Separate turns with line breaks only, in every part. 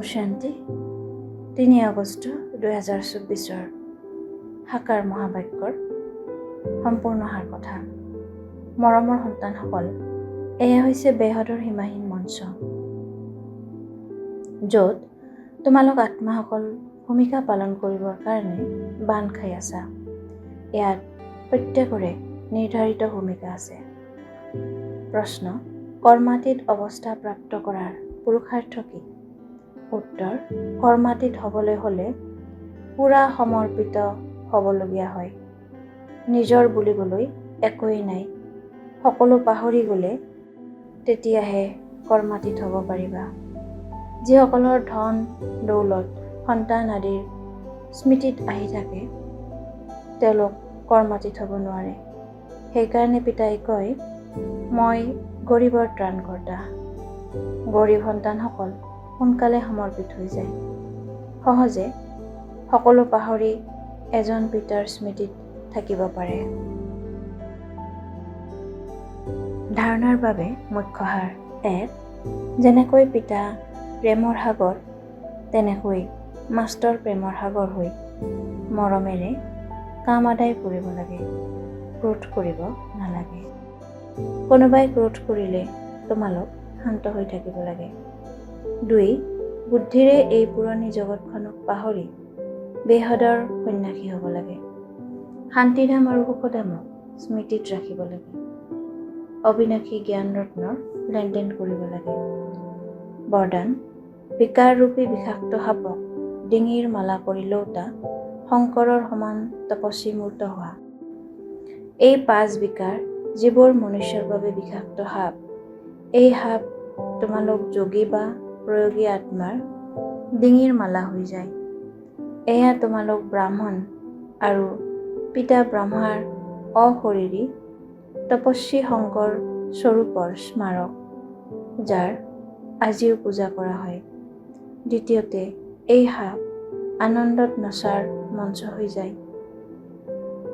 শান্তি 3 আগষ্ট 2024 সাকাৰ মহাবাক্যৰ সম্পূৰ্ণ সাৰ কথা। মৰমৰ সন্তানসকল, এয়া হৈছে বেহদৰ সীমাহীন মঞ্চ, য'ত তোমালোক আত্মাসকল ভূমিকা পালন কৰিবৰ কাৰণে বান্ধ খাই আছা। ইয়াত প্ৰত্যেকৰে নিৰ্ধাৰিত ভূমিকা আছে। প্ৰশ্ন: কৰ্মাতীত অৱস্থা প্ৰাপ্ত কৰাৰ পুৰুষাৰ্থ কি? উত্তৰ: কৰ্মাতীত হ'বলৈ হ'লে পূৰা সমৰ্পিত হ'বলগীয়া হয়। নিজৰ বুলিবলৈ একোৱেই নাই, সকলো পাহৰি গ'লে তেতিয়াহে কৰ্মাতীত হ'ব পাৰিবা। যিসকলৰ ধন দৌলত সন্তান আদিৰ স্মৃতিত আহি থাকে, তেওঁলোক কৰ্মাতীত হ'ব নোৱাৰে। সেইকাৰণে পিতাই কয়, মই গৰীবৰ ত্ৰাণকৰ্তা। গৰীব সন্তানসকল সোনকালে সমৰ্পিত হৈ যায়। সহজে সকলো পাহৰি এজন পিতাৰ স্মৃতিত থাকিব পাৰে। ধাৰণাৰ বাবে মুখ্য সাৰ: 1. যেনেকৈ পিতা প্ৰেমৰ সাগৰ, তেনেকৈ মাষ্টৰ প্ৰেমৰ সাগৰ হৈ মৰমেৰে কাম আদায় কৰিব লাগে, ক্ৰোধ কৰিব নালাগে। কোনোবাই ক্ৰোধ কৰিলে তোমালোক শান্ত হৈ থাকিব লাগে। 2. বুদ্ধিৰে এই পুৰণি জগতখনক পাহৰি বেহদৰ সন্ন্যাসী হ'ব লাগে। শান্তিধাম আৰু সুখধামক স্মৃতিত ৰাখিব লাগে। অবিনাশী জ্ঞান ৰত্নৰ লেনদেন কৰিব লাগে। বৰদান: বিকাৰৰূপী বিষাক্ত সাপক ডিঙিৰ মালা কৰি লওঁতা শংকৰৰ সমান তপস্বী মূৰ্ত হোৱা। এই 5 বিকাৰ, যিবোৰ মনুষ্যৰ বাবে বিষাক্ত সাপ, এই সাপ তোমালোক যোগী বা প্ৰয়োগী আত্মাৰ ডিঙিৰ মালা হৈ যায়। এয়া তোমালোক ব্ৰাহ্মণ আৰু পিতা ব্ৰহ্মাৰ অশৰীৰী তপস্বী শংকৰ স্বৰূপৰ স্মাৰক, যাৰ আজিও পূজা কৰা হয়। দ্বিতীয়তে, এই সাপ আনন্দত নচাৰ মঞ্চ হৈ যায়।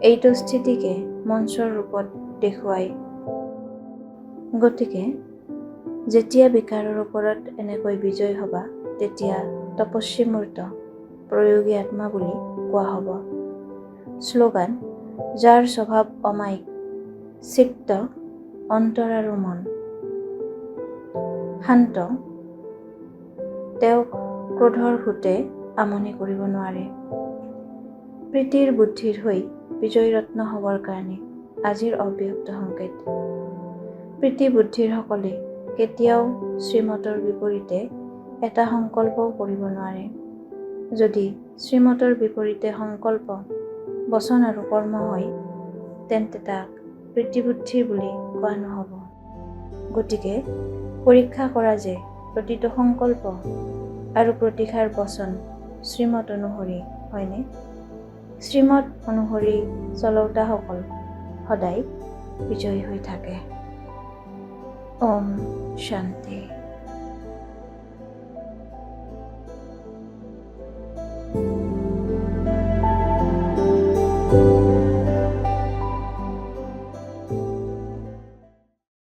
এইটো স্থিতিকে মঞ্চৰ ৰূপত দেখুৱায়। গতিকে যেতিয়া বিকাৰৰ ওপৰত এনেকৈ বিজয় হ'বা, তেতিয়া তপস্বী মূৰ্ত প্ৰয়োগী আত্মা বুলি কোৱা হ'ব। শ্লোগান: যাৰ স্বভাৱ অমায়িক, চিত্ত, অন্তৰ আৰু মন শান্ত, তেওঁক ক্ৰোধৰ ভূতে আমনি কৰিব নোৱাৰে। প্ৰীতিৰ বুদ্ধিৰ হৈ বিজয় ৰত্ন হ'বৰ কাৰণে আজিৰ অব্যক্ত সংকেত। প্ৰীতি বুদ্ধিৰ সকলে কেতিয়াও শ্ৰীমতৰ বিপৰীতে এটা সংকল্পও কৰিব নোৱাৰে। যদি শ্ৰীমতৰ বিপৰীতে সংকল্প, বচন আৰু কৰ্ম হয়, তেন্তে তাক প্ৰীতিবুদ্ধিৰ বুলি কোৱা নহ'ব। গতিকে পৰীক্ষা কৰা যে প্ৰতিটো সংকল্প আৰু প্ৰতিষাৰ বচন শ্ৰীমত অনুসৰি হয়নে? শ্ৰীমত অনুসৰি চলওঁতাসকল সদায় বিজয়ী হৈ থাকে। ওম শান্তি।